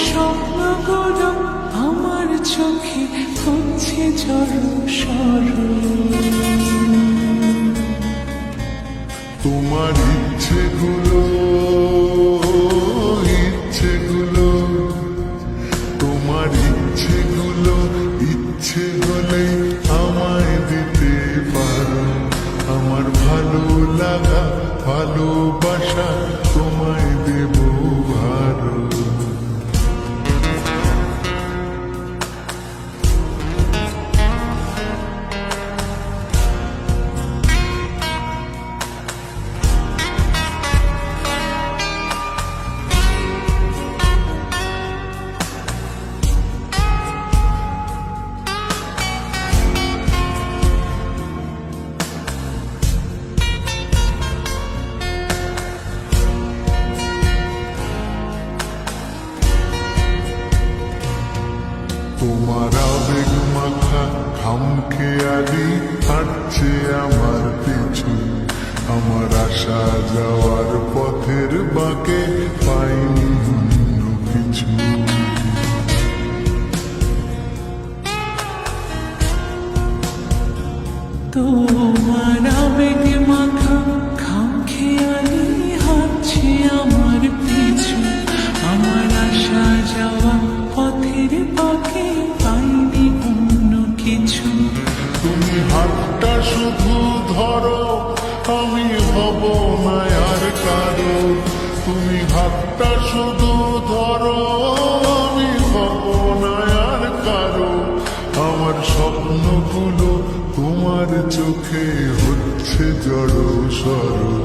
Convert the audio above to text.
স্বপ্নগুলো আমার চোখে হচ্ছে জড়সড়। তোমার ইচ্ছেগুলো তোমার ইচ্ছেগুলো ইচ্ছে হলে আমায় দিতে পারো। আমার ভালো লাগা ভালোবাসা তোমায় দেব ভালো। তোমার আবেগ মাখা খামখেয়ালি হাঁটছে আমার পিছু। আমার আসা যাওয়ার পথের বাঁকে পাইনি অন্য কিছু। তোমার আবেগ মাখা খামখেয়ালি হাঁটছে আমার পিছু। আমার আসা যাওয়া পথের বাঁকে পাইনি অন্য কিছু। তুমি হাতটা শুধু ধরো, আমি হব না আর কারো। তুমি হাতটা শুধু ধরো, আমি হব না আর কারো। আমার স্বপ্নগুলো তোমার চোখে হচ্ছে জড়সড়।